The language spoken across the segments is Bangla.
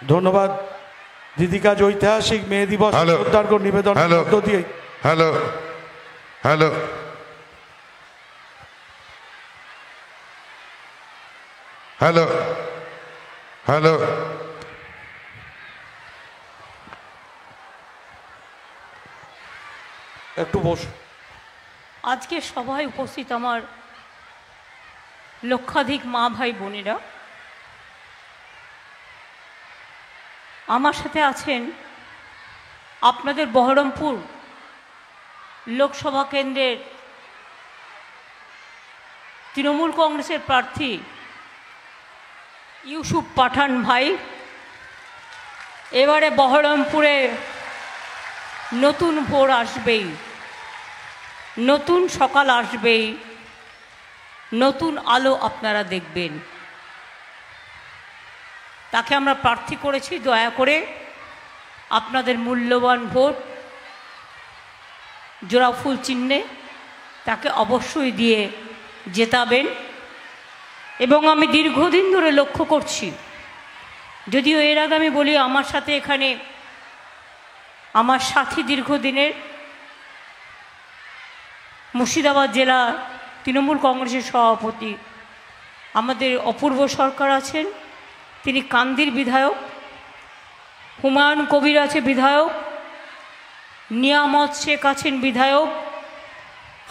ধন্যবাদ দিদিকা ঐতিহাসিক মে দিবস উদ্ধার্ঘ নিবেদন মধ্য দিয়ে। হ্যালো হ্যালো হ্যালো হ্যালো একটু বস। আজকে সভায় উপস্থিত আমার লক্ষাধিক মা ভাই বোনেরা, আমার সাথে আছেন আপনাদের বহরমপুর লোকসভা কেন্দ্রের তৃণমূল কংগ্রেসের প্রার্থী ইউসুফ পাঠান ভাই। এবারে বহরমপুরে নতুন ভোর আসবেই, নতুন সকাল আসবেই, নতুন আলো আপনারা দেখবেন। তাকে আমরা প্রার্থী করেছি, দয়া করে আপনাদের মূল্যবান ভোট জোড়া ফুল চিহ্নে তাকে অবশ্যই দিয়ে জেতাবেন। এবং আমি দীর্ঘদিন ধরে লক্ষ্য করছি, যদিও এর আগে আমি বলি আমার সাথে এখানে আমার সাথী দীর্ঘদিনের মুর্শিদাবাদ জেলা তৃণমূল কংগ্রেসের সভাপতি আমাদের অপূর্ব সরকার আছেন, তিনি কান্দির বিধায়ক, হুমায়ুন কবির আছে বিধায়ক, নিয়ামত শেখ আছেন বিধায়ক,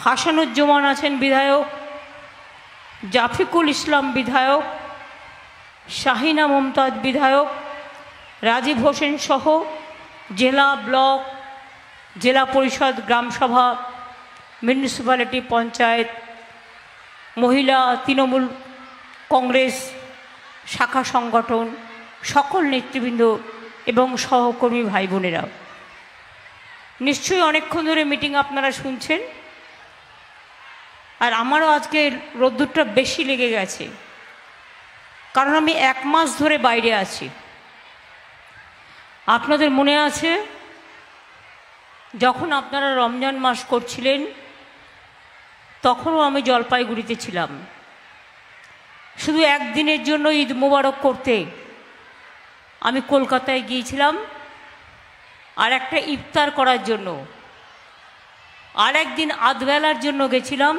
হাসানুজ্জামান আছেন বিধায়ক, জাফিকুল ইসলাম বিধায়ক, শাহিনা মমতাজ বিধায়ক, রাজীব হোসেন সহ জেলা, ব্লক, জেলা পরিষদ, গ্রামসভা, মিউনিসিপ্যালিটি, পঞ্চায়েত, মহিলা তৃণমূল কংগ্রেস শাখা সংগঠন, সকল নেতৃবৃন্দ এবং সহকর্মী ভাই বোনেরা, নিশ্চয়ই অনেকক্ষণ ধরে মিটিং আপনারা শুনছেন। আর আমারও আজকে রোদ্দুরটা বেশি লেগে গেছে, কারণ আমি 1 মাস ধরে বাইরে আছি। আপনাদের মনে আছে যখন আপনারা রমজান মাস করছিলেন, তখনও আমি জলপাইগুড়িতে ছিলাম, শুধু একদিনের জন্য ঈদ মোবারক করতে আমি কলকাতায় গিয়েছিলাম, আর একটা ইফতার করার জন্য, আর একদিন আধবেলার জন্য গেছিলাম।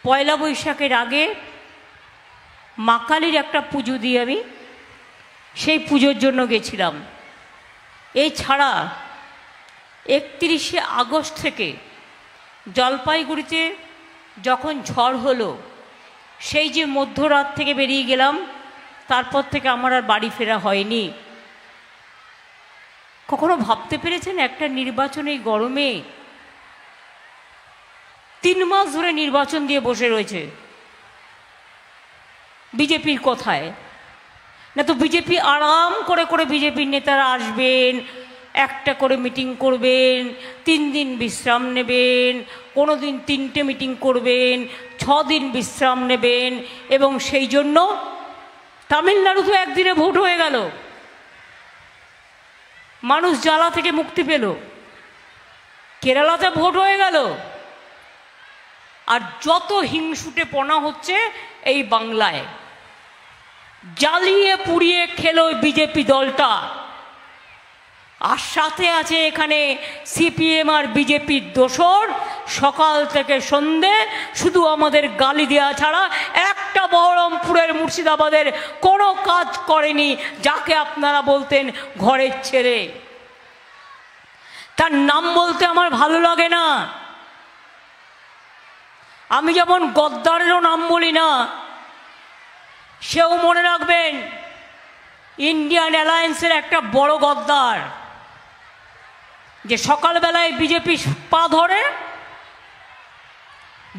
পয়লা বৈশাখের আগে মা কালীর একটা পুজো দিয়ে আমি সেই পুজোর জন্য গেছিলাম। এছাড়া 31শে আগস্ট থেকে জলপাইগুড়িতে যখন ঝড় হলো, সেই যে মধ্যরাত থেকে বেরিয়ে গেলাম, তারপর থেকে আমার আর বাড়ি ফেরা হয়নি। কখনো ভাবতে পেরেছেন একটা নির্বাচন এই গরমে 3 মাস ধরে নির্বাচন দিয়ে বসে রয়েছে বিজেপির কথায়? না তো বিজেপি আরাম করে করে বিজেপির নেতারা আসবেন, একটা করে মিটিং করবেন, 3 দিন বিশ্রাম নেবেন, কোনো দিন 3টে মিটিং করবেন, 6 দিন বিশ্রাম নেবেন, এবং সেই জন্য তামিলনাড়ু তো একদিনে ভোট হয়ে গেল, মানুষ জ্বালা থেকে মুক্তি পেল, কেরালাতে ভোট হয়ে গেল, আর যত হিংসুটে পনা হচ্ছে এই বাংলায়, জ্বালিয়ে পুড়িয়ে খেলো বিজেপি দলটা। আর সাথে আছে এখানে সিপিএম আর বিজেপির দোসর, সকাল থেকে সন্ধে শুধু আমাদের গালি দেওয়া ছাড়া একটা বহরমপুরের, মুর্শিদাবাদের কোনো কাজ করেনি, যাকে আপনারা বলতেন ঘরের ছেলে। তার নাম বলতে আমার ভালো লাগে না। আমি যেমন গদ্দারেরও নাম বলি না, সেও মনে রাখবেন ইন্ডিয়ান অ্যালায়েন্সের একটা বড় গদ্দার, যে সকালবেলায় বিজেপি পা ধরে,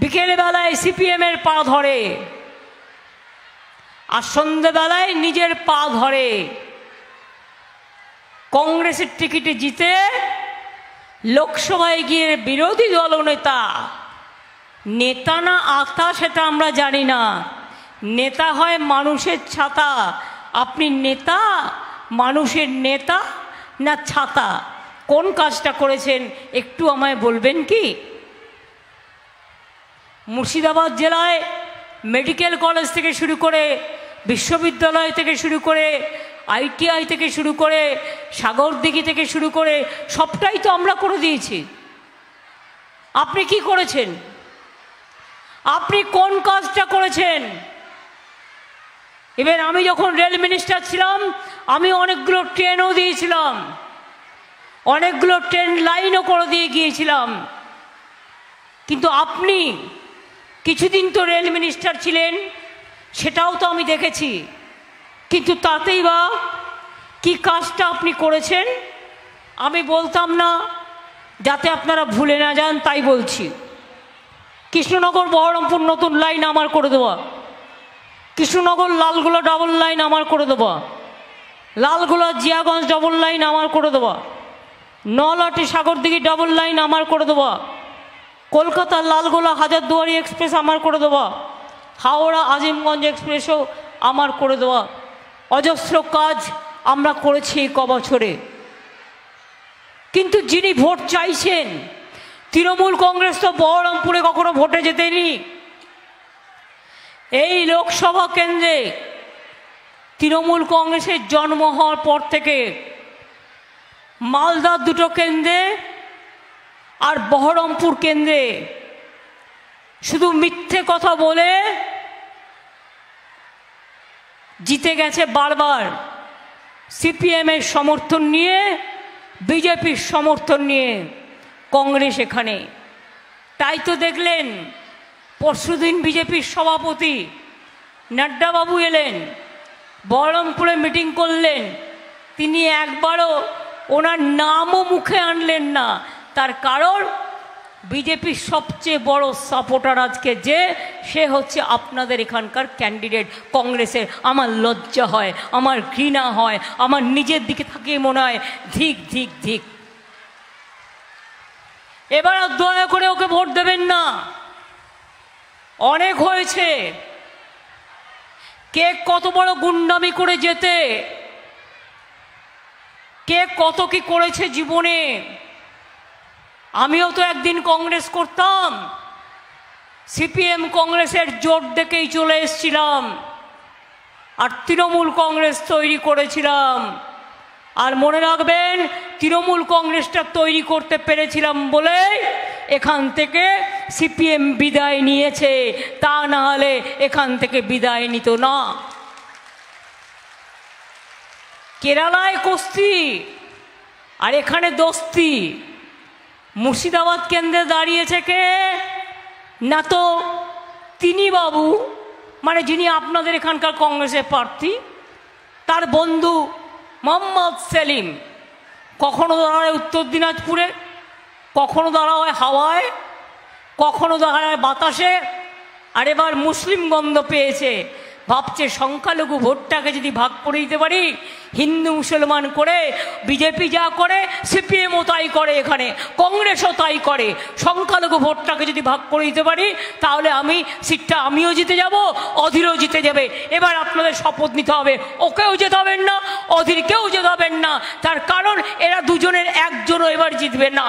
বিকেলবেলায় সিপিএমের পা ধরে, আর সন্ধ্যেবেলায় নিজের পা ধরে। কংগ্রেসের টিকিটে জিতে লোকসভায় গিয়ে বিরোধী দলনেতা, নেতা না আতা সেটা আমরা জানি না, নেতা হয় মানুষের ছাতা। আপনি নেতা, মানুষের নেতা না ছাতা? কোন কাজটা করেছেন একটু আমায় বলবেন কি? মুর্শিদাবাদ জেলায় মেডিকেল কলেজ থেকে শুরু করে, বিশ্ববিদ্যালয় থেকে শুরু করে, ITI থেকে শুরু করে সাগরদিঘি থেকে শুরু করে সবটাই তো আমরা করে দিয়েছি। আপনি কি করেছেন? আপনি কোন কাজটা করেছেন? এবার আমি যখন রেল মিনিস্টার ছিলাম আমি অনেকগুলো ট্রেনও দিয়েছিলাম, অনেকগুলো ট্রেন লাইনও করে দিয়ে গিয়েছিলাম। কিন্তু আপনি কিছুদিন তো রেল মিনিস্টার ছিলেন, সেটাও তো আমি দেখেছি, কিন্তু তাতেই বা কি কাজটা আপনি করেছেন আমি বলতাম না, যাতে আপনারা ভুলে না যান তাই বলছি। কৃষ্ণনগর বহরমপুর নতুন লাইন আমার করে দেওয়া, কৃষ্ণনগর লালগোলা ডাবল লাইন আমার করে দেওয়া, লালগোলা জিয়াগঞ্জ ডাবল লাইন আমার করে দেওয়া, নলাটি সাগরদিঘি ডাবল লাইন আমার করে দেওয়া, কলকাতা লালগোলা হাজারদুয়ারি এক্সপ্রেস আমার করে দেওয়া, হাওড়া আজিমগঞ্জ এক্সপ্রেসও আমার করে দেওয়া। অজস্র কাজ আমরা করেছি এই কবছরে। কিন্তু যিনি ভোট চাইছেন, তৃণমূল কংগ্রেস তো বহরমপুরে কখনো ভোটে জেতেনি। এই লোকসভা কেন্দ্রে তৃণমূল কংগ্রেসের জন্ম হওয়ার পর থেকে মালদার দুটো কেন্দ্রে আর বহরমপুর কেন্দ্রে শুধু মিথ্যে কথা বলে জিতে গেছে বারবার। সিপিএমের সমর্থন নিয়ে, বিজেপির সমর্থন নিয়ে কংগ্রেস এখানে। তাই তো দেখলেন পরশুদিন বিজেপির সভাপতি নাড্ডাবাবু এলেন, বহরমপুরে মিটিং করলেন, তিনি একবারও ওনার নামও মুখে আনলেন না। তার কারণ বিজেপির সবচেয়ে বড় সাপোর্টার আজকে যে, সে হচ্ছে আপনাদের এখানকার ক্যান্ডিডেট কংগ্রেসের। আমার লজ্জা হয়, আমার ঘৃণা হয়, আমার নিজের দিকে থাকিয়ে মনে হয় ধিক ধিক ধিক। এবার আর দয়া করে ওকে ভোট দেবেন না, অনেক হয়েছে। কে কত বড় গুন্ডামি করে যেতে, কে কত কি করেছে জীবনে। আমিও তো একদিন কংগ্রেস করতাম, সিপিএম কংগ্রেসের জোট দেখেই চলে এসেছিলাম, আর তৃণমূল কংগ্রেস তৈরি করেছিলাম। আর মনে রাখবেন, তৃণমূল কংগ্রেসটা তৈরি করতে পেরেছিলাম বলে এখান থেকে সিপিএম বিদায় নিয়েছে, তা না হলে এখান থেকে বিদায় নিত না। কেরালায় কুস্তি আর এখানে দোস্তি। মুর্শিদাবাদ কেন্দ্রে দাঁড়িয়েছে কে? না তো তিনি বাবু, মানে যিনি আপনাদের এখানকার কংগ্রেসের প্রার্থী, তার বন্ধু মোহাম্মদ সেলিম। কখনো দাঁড়ায় উত্তর দিনাজপুরে, কখনো দাঁড়ায় হাওয়ায়, কখনো দাঁড়ায় বাতাসে। আর এবার মুসলিম গন্ধ পেয়েছে, ভাবছে সংখ্যালঘু ভোটটাকে যদি ভাগ করে দিতে পারি, হিন্দু মুসলমান করে, বিজেপি যা করে সিপিএমও তাই করে, এখানে কংগ্রেসও তাই করে, সংখ্যালঘু ভোটটাকে যদি ভাগ করে দিতে পারি তাহলে আমি সিটটা আমিও জিতে যাব, অধীরও জিতে যাবে। এবার আপনাদের শপথ নিতে হবে, ওকেও জেতাবেন না, অধীরকেও জেতাবেন না। তার কারণ এরা দুজনের একজনও এবার জিতবে না।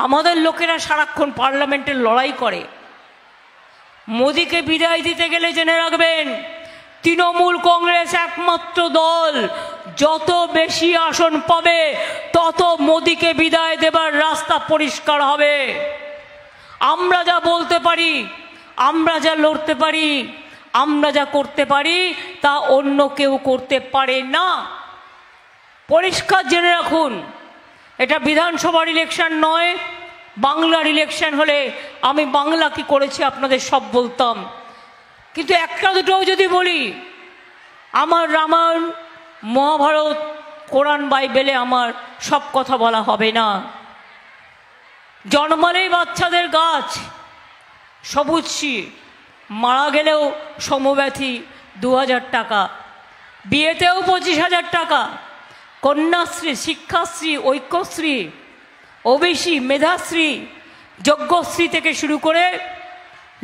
আমাদের লোকেরা সারাক্ষণ পার্লামেন্টের লড়াই করে। মোদিকে বিদায় দিতে গেলে জেনে রাখবেন, তৃণমূল কংগ্রেস একমাত্র দল যত বেশি আসন পাবে তত মোদিকে বিদায় দেবার রাস্তা পরিষ্কার হবে। আমরা যা বলতে পারি, আমরা যা লড়তে পারি, আমরা যা করতে পারি তা অন্য কেউ করতে পারে না। পরিষ্কার জেনে রাখুন, এটা বিধানসভার ইলেকশন নয়, বাংলার ইলেকশন হলে আমি বাংলা কি করেছি আপনাদের সব বলতাম। কিন্তু একটা দুটোও যদি বলি, আমার রামায়ণ, মহাভারত, কোরআন, বাইবেলে আমার সব কথা বলা হবে না। জন্মালেই বাচ্চাদের গাছ সবুজ শ্রী, মারা গেলেও সমব্যথী 2000 টাকা, বিয়েতেও 25,000 টাকা, কন্যাশ্রী, শিক্ষাশ্রী, ঐক্যশ্রী, ওবিসি, মেধাশ্রী, যজ্ঞশ্রী থেকে শুরু করে,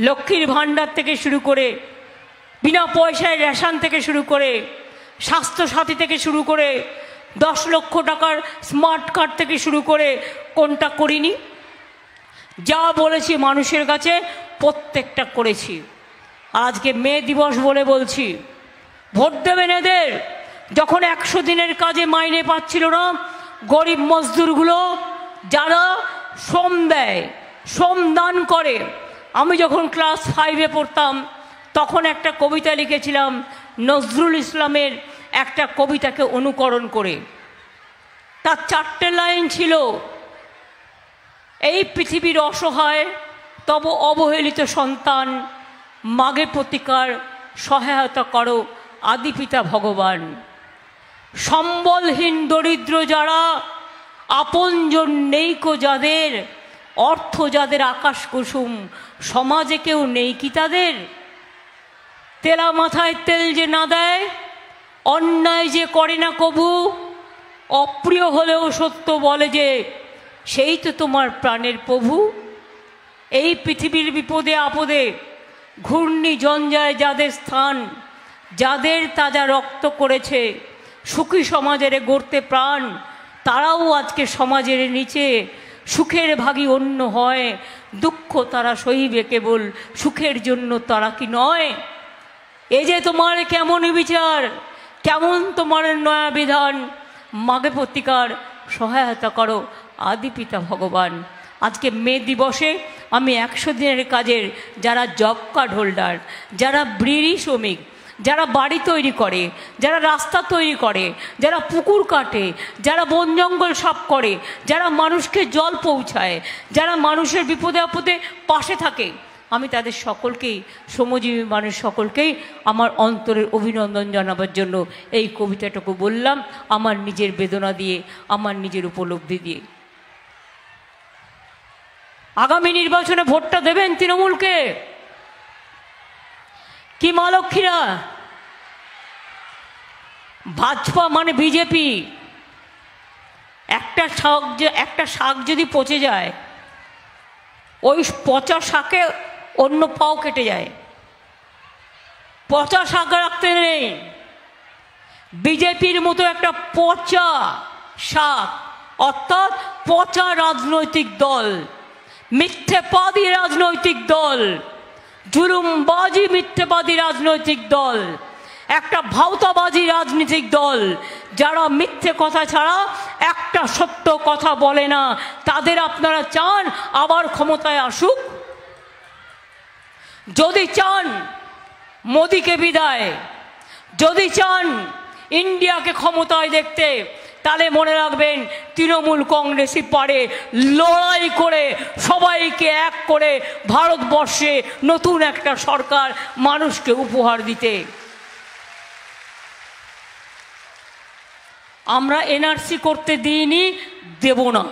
লক্ষ্মীর ভাণ্ডার থেকে শুরু করে, বিনা পয়সায় রেশন থেকে শুরু করে, স্বাস্থ্যসাথী থেকে শুরু করে, 10 লক্ষ টাকার স্মার্ট কার্ড থেকে শুরু করে, কোনটা করিনি? যা বলেছি মানুষের কাছে প্রত্যেকটা করেছি। আর আজকে মে দিবস বলে বলছি, ভোট দেবেন এদের। যখন 100 দিনের কাজে মাইনে পাচ্ছিল না গরিব মজদুরগুলো, যারা শ্রম দেয়, শ্রম দান করে, আমি যখন ক্লাস 5-এ পড়তাম তখন একটা কবিতা লিখেছিলাম নজরুল ইসলামের একটা কবিতাকে অনুকরণ করে। তার 4টে লাইন ছিল, এই পৃথিবীর অসহায় তব অবহেলিত সন্তান, মাগে প্রতিকার সহায়তা করো আদি পিতা ভগবান। সম্বলহীন দরিদ্র যারা, আপনজন নেইকো যাদের, অর্থ যাদের আকাশ কুসুম, সমাজে কেউ নেই কি তাদের। তেলা মাথায় তেল যে না দেয়, অন্যায় যে করে না কবু, অপ্রিয় হলেও সত্য বলে যে, সেই তো তোমার প্রাণের প্রভু। এই পৃথিবীর বিপদে আপদে ঘূর্ণি জঞ্জায় যাদের স্থান, যাদের তাজা রক্ত করেছে সুখী সমাজের গড়তে প্রাণ, তারাও আজকে সমাজের নিচে সুখের ভাগী অন্য হয়। দুঃখ তারা সহিবে কেবল সুখের জন্য, তারা কি নয়। এ যে তোমার কেমন বিচার, কেমন তোমার নয়া বিধান, মাগে প্রতিকার সহায়তা করো আদি পিতা ভগবান। আজকে মে দিবসে আমি 100 দিনের কাজের যারা জব কার্ড হোল্ডার, যারা বিড়ি শ্রমিক, যারা বাড়ি তৈরি করে, যারা রাস্তা তৈরি করে, যারা পুকুর কাটে, যারা বন জঙ্গল সাফ করে, যারা মানুষকে জল পৌঁছায়, যারা মানুষের বিপদে আপদে পাশে থাকে, আমি তাদের সকলকেই, শ্রমজীবী মানুষ সকলকেই আমার অন্তরের অভিনন্দন জানাবার জন্য এই কবিতাটুকু বললাম, আমার নিজের বেদনা দিয়ে, আমার নিজের উপলব্ধি দিয়ে। আগামী নির্বাচনে ভোটটা দেবেন তৃণমূলকে কি মা লক্ষ্মীরা? ভাজপা মানে বিজেপি। একটা শাক যদি পচে যায়, ওই পচা শাকে অন্য পাও কেটে যায়। পচা শাক রাখতে নেই। বিজেপির মতো একটা পচা শাক, অর্থাৎ পচা রাজনৈতিক দল, মিথ্যেবাদী রাজনৈতিক দল, জুলুমবাজি মিথ্যেবাদী রাজনৈতিক দল, একটা ভাওতাবাজি রাজনৈতিক দল, যারা মিথ্যে কথা ছাড়া একটা সত্য কথা বলে না, তাদের আপনারা চান আবার ক্ষমতায় আসুক? যদি চান মোদিকে বিদায়, যদি চান ইন্ডিয়াকে ক্ষমতায় দেখতে, তাহলে মনে রাখবেন তৃণমূল কংগ্রেসই পারে লড়াই করে সবাইকে এক করে ভারতবর্ষে নতুন একটা সরকার মানুষকে উপহার দিতে। আমরা এনআরসি করতে দিইনি, দেব না।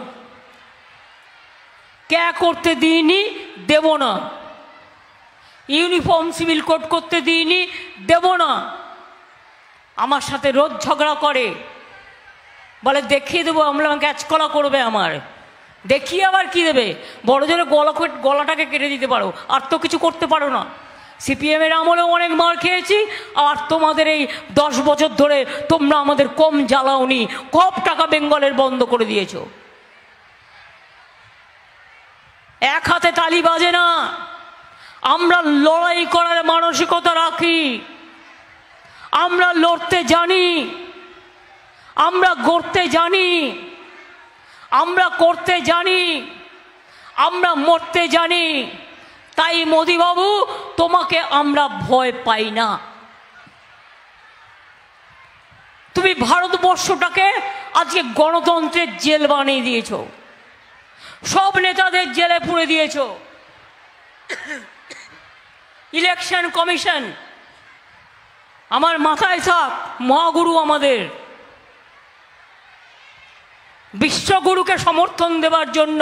ক্যা করতে দিইনি, দেব না। ইউনিফর্ম সিভিল কোড করতে দিইনি, দেব না। আমার সাথে রোজ ঝগড়া করে, বলে দেখিয়ে দেবো, আমরা ক্যাচকলা করবে আমার। দেখিয়ে আবার কি দেবে? বড় জোরে গলাটাকে কেটে দিতে পারো, আর তো কিছু করতে পারো না। সিপিএমের আমলেও অনেক মার খেয়েছি, আর তোমাদের এই 10 বছর ধরে তোমরা আমাদের কম জ্বালাওনি, কম টাকা বেঙ্গলের বন্ধ করে দিয়েছ। এক হাতে তালি বাজে না। আমরা লড়াই করার মানসিকতা রাখি, আমরা লড়তে জানি, আমরা গড়তে জানি, আমরা করতে জানি, আমরা মরতে জানি। তাই মোদি বাবু, তোমাকে আমরা ভয় পাই না। তুমি ভারতবর্ষটাকে আজকে গণতন্ত্রের জেল বানিয়ে দিয়েছ, সব নেতাদের জেলে পুরে দিয়েছ। ইলেকশন কমিশন আমার মাথায় থাক, মহাগুরু আমাদের, বিশ্বগুরুকে সমর্থন দেওয়ার জন্য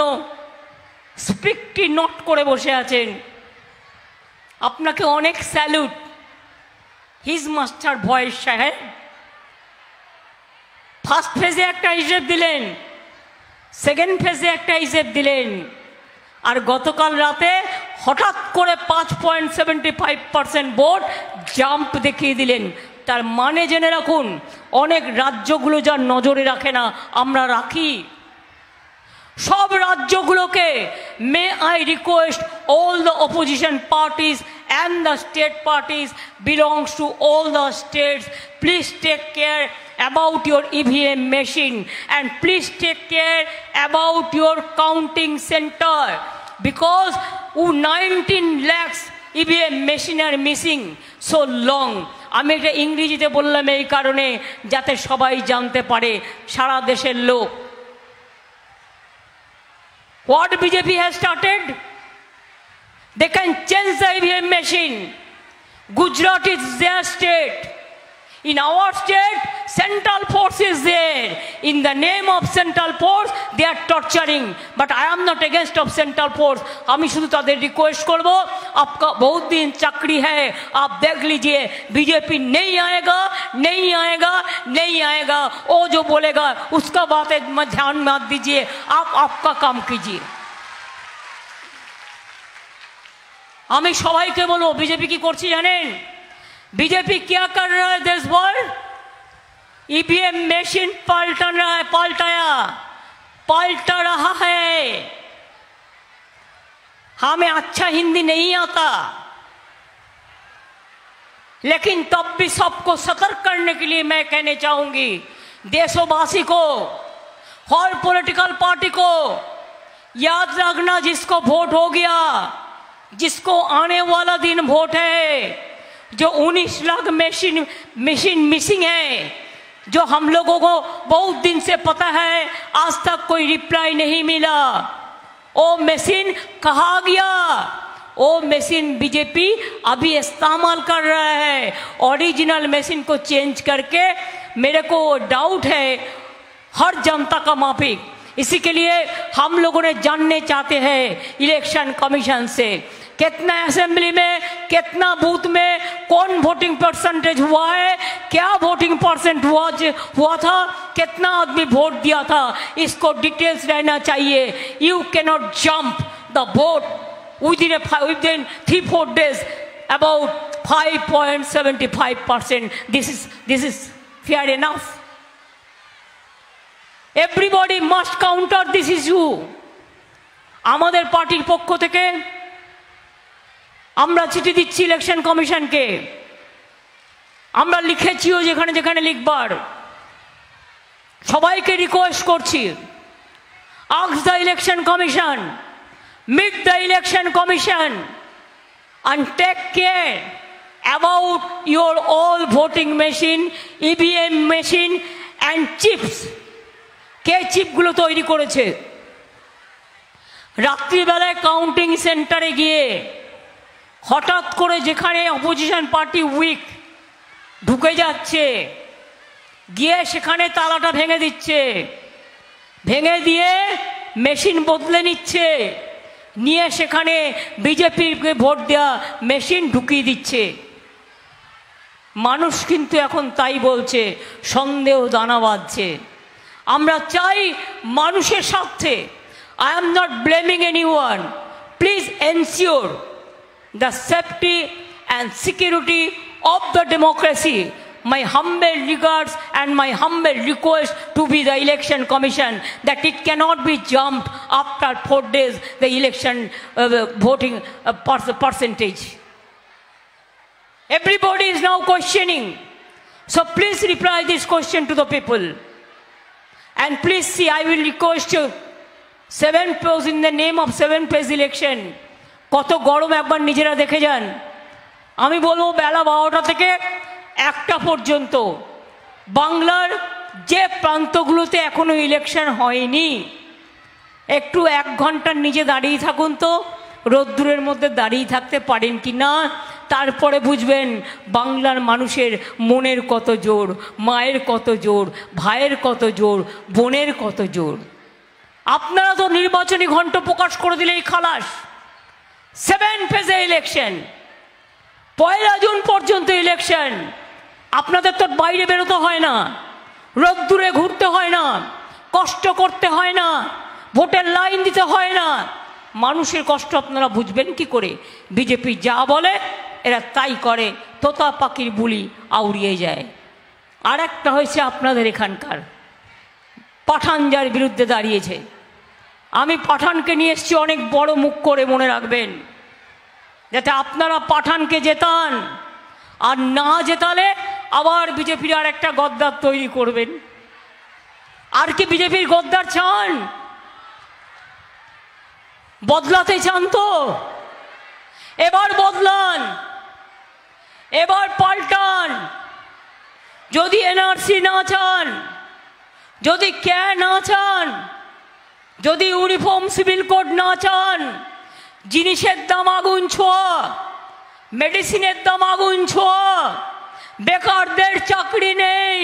স্পিকটি নোট করে বসে আছেন। আপনাকে অনেক স্যালুট হিজ মাস্টার ভয়েস সাহেব। ফার্স্ট ফেজে একটা হিসেব দিলেন, সেকেন্ড ফেজে একটা হিসেব দিলেন, আর গতকাল রাতে হঠাৎ করে 5.75% ভোট জাম্প দেখিয়ে দিলেন। তার মানে জেনে রাখুন, অনেক রাজ্যগুলো যার নজরে রাখে না, আমরা রাখি। সব রাজ্যগুলোকে may I request all the opposition parties and the state parties belongs to all the states. Please take care about your EVM machine, and please take care about your counting center, because 19 lakhs EVM machine are missing so long. আমি এটা ইংরেজিতে বললাম এই কারণে যাতে সবাই জানতে পারে, সারা দেশের লোক। What BJP has started? They can change the EVM machine. Gujarat is their state. In our state, central force is there. In the name of central force, they are torturing. But I am not against of central force. আমি শুধু তাদের রিকোয়েস্ট করব, आपका बहुत दिन चाकरी है, आप देख लीजिए, बीजेपी नहीं आएगा, नहीं आएगा, नहीं आएगा। वो जो बोलेगा उसका बात ध्यान मत दीजिए, आप आपका काम कीजिए। আমি সবাইকে বলবো, बीजेपी কি করছে জানেন? बीजेपी क्या कर रहा है देश भर? ईवीएम मशीन पलटा रहा है। हमें अच्छा हिंदी नहीं आता, लेकिन तब भी सबको सतर्क करने के लिए मैं कहने चाहूंगी, देशवासी को, हर पॉलिटिकल पार्टी को याद रखना, जिसको वोट हो गया, जिसको आने वाला दिन वोट है, जो 19 लाख मशीन मिसिंग है, जो हम लोगों को बहुत दिन से पता है, आज तक कोई रिप्लाई नहीं मिला। वो मशीन कहाँ गया? वो मशीन बीजेपी अभी इस्तेमाल कर रहा है, ओरिजिनल मशीन को चेंज करके। मेरे को डाउट है हर जनता का माफिक। इसी के लिए हम लोगों ने जानने चाहते हैं इलेक्शन कमीशन से, कितना असेंबली में, कितना बूथ में, कौन वोटिंग परसेंटेज हुआ है, क्या वोटिंग परसेंट हुआ था, कितना आदमी वोट दिया था, इसको डिटेल्स रहना चाहिए। You cannot jump the vote within 3-4 days about 5.75%. This is fair enough. Everybody must counter this issue. আমাদের পার্টির পক্ষ থেকে আমরা চিঠি দিচ্ছি ইলেকশন কমিশনকে, আমরা লিখেছিও যেখানে যেখানে লিখবার, সবাইকে রিকোয়েস্ট করছি, ask the election commission, meet the election commission and take care about your all voting machine, EVM machine and chips. কে চিপগুলো তৈরি করেছে? রাত্রিবেলায় কাউন্টিং সেন্টারে গিয়ে হঠাৎ করে যেখানে অপোজিশন পার্টি উইক ঢুকে যাচ্ছে, গিয়ে সেখানে তালাটা ভেঙে দিচ্ছে, ভেঙে দিয়ে মেশিন বদলে নিচ্ছে, নিয়ে সেখানে বিজেপিকে ভোট দেওয়া মেশিন ঢুকিয়ে দিচ্ছে। মানুষ কিন্তু এখন তাই বলছে, সন্দেহ দানা বাঁধছে। আমরা চাই মানুষের স্বার্থে, I am not blaming anyone, please ensure the safety and security of the democracy. My humble regards and my humble request to be the election commission that it cannot be jumped after 4 days the election voting percentage. Everybody is now questioning, so please reply this question to the people, and please see, I will request you 7 page in the name of 7 page election. কত গরম একবার নিজেরা দেখে যান। আমি বলবো বেলা 12টা থেকে 1টা পর্যন্ত বাংলার যে প্রান্তগুলোতে এখনো ইলেকশন হয়নি, একটু 1 ঘন্টার নিচে দাঁড়িয়ে থাকুন তো, রোদ্দুরের মধ্যে দাঁড়িয়ে থাকতে পারেন কি না, তারপরে বুঝবেন বাংলার মানুষের মনের কত জোর, মায়ের কত জোর, ভাইয়ের কত জোর, বোনের কত জোর। আপনারা তো নির্বাচনী ঘণ্ট প্রকাশ করে দিলেই খালাস। 7 ফেজে ইলেকশন, 1 জুন পর্যন্ত ইলেকশন। আপনাদের তো বাইরে বেরোতে হয় না, রোদ্দুরে ঘুরতে হয় না, কষ্ট করতে হয় না, ভোটের লাইন দিতে হয় না। মানুষের কষ্ট আপনারা বুঝবেন কি করে? বিজেপি যা বলে এরা তাই করে, তোতা পাখির বুলি আউড়িয়ে যায়। আর একটা হয়েছে আপনাদের এখানকার পাঠান, যার বিরুদ্ধে দাঁড়িয়েছে। আমি পাঠানকে নিয়ে এসেছি অনেক বড় মুখ করে, মনে রাখবেন। যাতে আপনারা পাঠানকে জেতান, আর না জেতালে আবার বিজেপির আর একটা গদ্দার তৈরি করবেন। আর কি বিজেপির গদ্দার চান? বদলাতে চান তো এবার বদলান, এবার পাল্টান। যদি এনআরসি না চান, যদি কে না চান, যদি ইউনিফর্ম সিভিল কোড না চান, জিনিসের দাম আগুন ছোঁয়া, মেডিসিনের দাম আগুন ছোঁয়া, বেকারদের চাকরি নেই,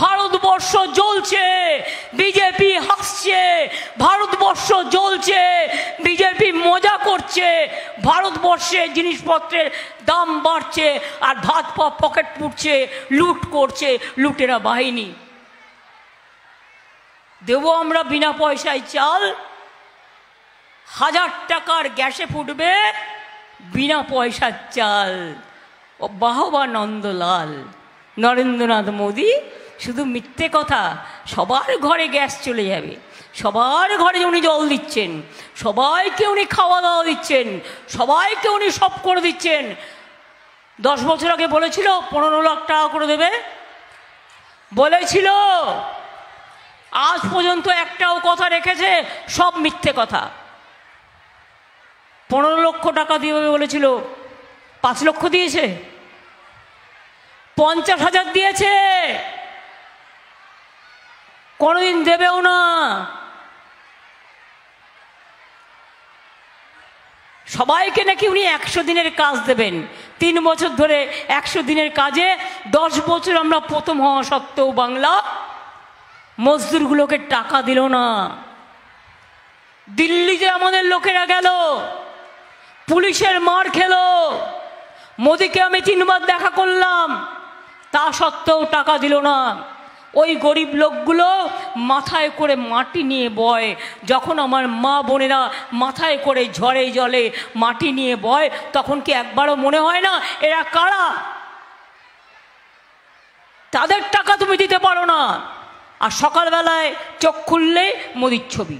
ভারতবর্ষ জ্বলছে, বিজেপি হাসছে, ভারতবর্ষ জ্বলছে, বিজেপি মজা করছে, ভারতবর্ষে জিনিসপত্রের দাম বাড়ছে, আর ভাত পা পকেট পুড়ছে, লুট করছে লুটেরা বাহিনী। দেব আমরা বিনা পয়সায় চাল, 1000 টাকার গ্যাসে ফুটবে বিনা পয়সার চাল। ও বাহবা নন্দলাল। নরেন্দ্রনাথ মোদী শুধু মিথ্যে কথা। সবার ঘরে গ্যাস চলে যাবে, সবার ঘরে উনি জল দিচ্ছেন, সবাইকে উনি খাওয়া দাওয়া দিচ্ছেন, সবাইকে উনি সব করে দিচ্ছেন। 10 বছর আগে বলেছিল 15 লাখ টাকা করে দেবে, বলেছিল। আজ পর্যন্ত একটাও কথা রেখেছে? সব মিথ্যে কথা। 15 লক্ষ টাকা দিবে বলেছিল, 5 লক্ষ দিয়েছে, 50,000 দিয়েছে, কোনোদিন দেবেও না। সবাইকে নাকি উনি 100 দিনের কাজ দেবেন। 3 বছর ধরে 100 দিনের কাজে 10 বছর আমরা প্রথম হওয়া সত্ত্বেও বাংলা মজদুরগুলোকে টাকা দিল না। দিল্লিতে আমাদের লোকেরা গেল, পুলিশের মার খেলো, মোদিকে আমি 3 বার দেখা করলাম, তা সত্ত্বেও টাকা দিল না। ওই গরিব লোকগুলো মাথায় করে মাটি নিয়ে বয়। যখন আমার মা বোনেরা মাথায় করে ঝড়ে জলে মাটি নিয়ে বয়, তখন কি একবারও মনে হয় না এরা কারা? তাদের টাকা তুমি দিতে পারো না। আর সকালবেলায় চোখ খুললেই মোদির ছবি,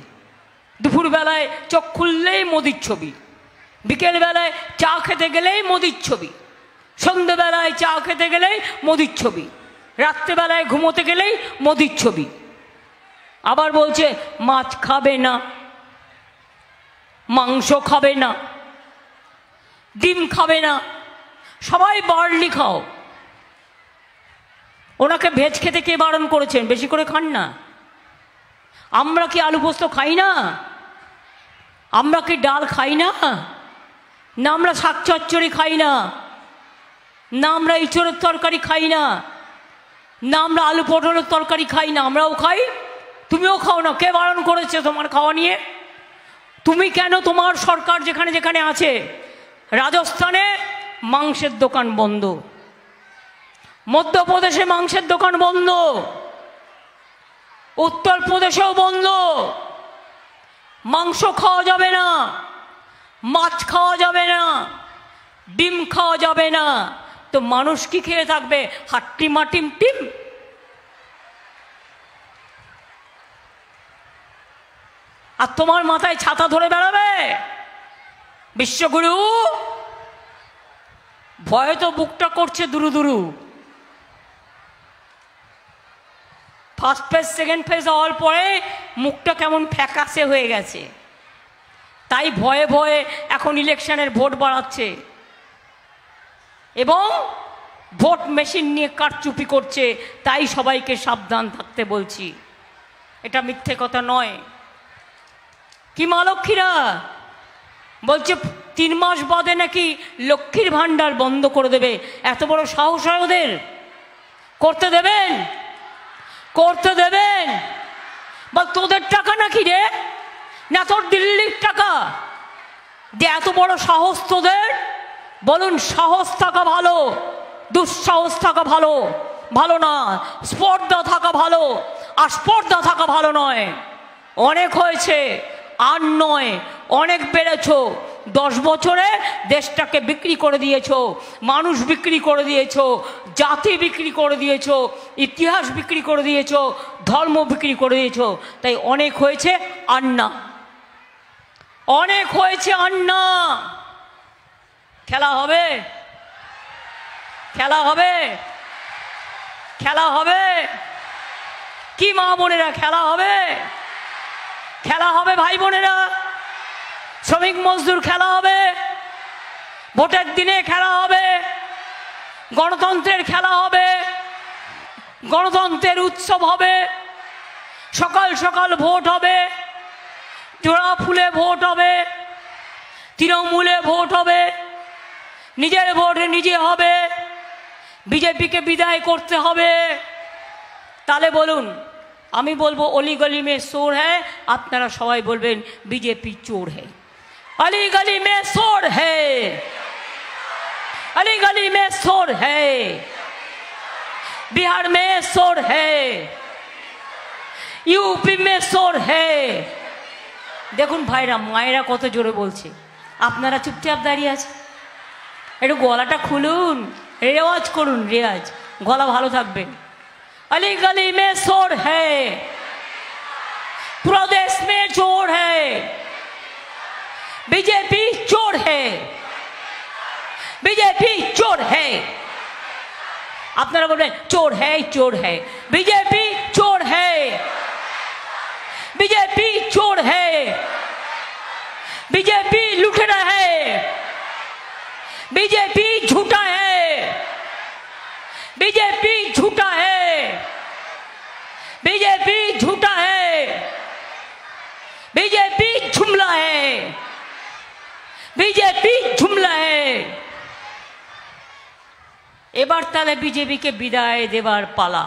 দুপুরবেলায় চোখ খুললেই মোদির ছবি, বিকেলবেলায় চা খেতে গেলেই মোদির ছবি, সন্ধ্যেবেলায় চা খেতে গেলেই মোদির ছবি, রাত্রেবেলায় ঘুমোতে গেলেই মোদির ছবি। আবার বলছে মাছ খাবে না, মাংস খাবে না, ডিম খাবে না, সবাই বার্লি খাও। ওনাকে ভেজ খেতে কে বারণ করেছেন? বেশি করে খান না। আমরা কি আলু পোস্ত খাই না? আমরা কি ডাল খাই না? না আমরা শাক চচ্চড়ি খাই না? না আমরা ইঁচড়ের তরকারি খাই না? না আমরা আলু পটলের তরকারি খাই না? আমরাও খাই, তুমিও খাও না। কে বারণ করেছে তোমার খাওয়া নিয়ে? তুমি কেন? তোমার সরকার যেখানে যেখানে আছে, রাজস্থানে মাংসের দোকান বন্ধ, মধ্যপ্রদেশে মাংসের দোকান বন্ধ, উত্তরপ্রদেশেও বন্ধ। মাংস খাওয়া যাবে না, মাছ খাওয়া যাবে না, ডিম খাওয়া যাবে না। তো মানুষ কি খেয়ে থাকবে? হাট্টি মাটিম টিম। আর তোমার মাথায় ছাতা ধরে বেড়াবে বিশ্বগুরু। ভয়ে তো বুকটা করছে দুরু দুরু। ফার্স্ট ফেজ সেকেন্ড ফেজ হওয়ার পরে মুখটা কেমন ফ্যাকাশে হয়ে গেছে, তাই ভয়ে ভয়ে এখন ইলেকশনের ভোট বাড়াচ্ছে এবং ভোট মেশিন নিয়ে কারচুপি করছে। তাই সবাইকে সাবধান থাকতে বলছি, এটা মিথ্যে কথা নয়। কি মা লক্ষ্মীরা বলছে 3 মাস বাদে নাকি লক্ষ্মীর ভাণ্ডার বন্ধ করে দেবে। এত বড় সাহস হয় ওদের? করতে দেবেন? করতে দেবেন? বা তোদের টাকা নাকি রে? না তোর দিল্লির টাকা? যে এত বড় সাহস তোদের? বলুন, সাহস থাকা ভালো, দুঃসাহস থাকা ভালো ভালো না। স্পর্ধা থাকা ভালো, আর স্পর্ধা থাকা ভালো নয়। অনেক হয়েছে, আর নয়, অনেক বেড়েছো। 10 বছরে দেশটাকে বিক্রি করে দিয়েছো, মানুষ বিক্রি করে দিয়েছো, জাতি বিক্রি করে দিয়েছো, ইতিহাস বিক্রি করে দিয়েছো, ধর্ম বিক্রি করে দিয়েছো। তাই অনেক হয়েছে, আর না। অনেক হয়েছে, আর না। খেলা হবে, খেলা হবে, খেলা হবে কি মা বোনেরা? খেলা হবে, খেলা হবে ভাই বোনেরা। শ্রমিক মজদুর খেলা হবে, ভোটের দিনে খেলা হবে, গণতন্ত্রের খেলা হবে, গণতন্ত্রের উৎসব হবে। সকাল সকাল ভোট হবে, জোড়া ফুলে ভোট হবে, তৃণমূলে ভোট হবে, নিজের ভোটে নিজে হবে। বিজেপিকে বিদায় করতে হবে। তাহলে বলুন, আমি বলবো অলি গলি মে চোর হ্যায়, আপনারা সবাই বলবেন বিজেপি চোর হ্যায়। अली गली में शोर है, अली गली में शोर है, बिहार में शोर है, यूपी में शोर है। দেখুন ভাইরা মায়েরা কত জোরে বলছে, আপনারা চুপচাপ দাঁড়িয়ে আছে। একটু গলাটা খুলুন, রেওয়াজ করুন, রেওয়াজ, গলা ভালো থাকবে। अली गली में शोर है, पूरा देश में चोर है, बीजेपी चोर है, बीजेपी चोर है। আপনারা বলবেন চোর है, चोर है, बीजेपी चोर है, बीजेपी चोर है, बीजेपी लुटेरा है, बीजेपी झूठा है, बीजेपी झूठा है, बीजेपी झूठा है, बीजेपी जुमला है, बीजेपी जुमला है। এবার তাহলে বিজেপিকে বিদায় দেবার পালা।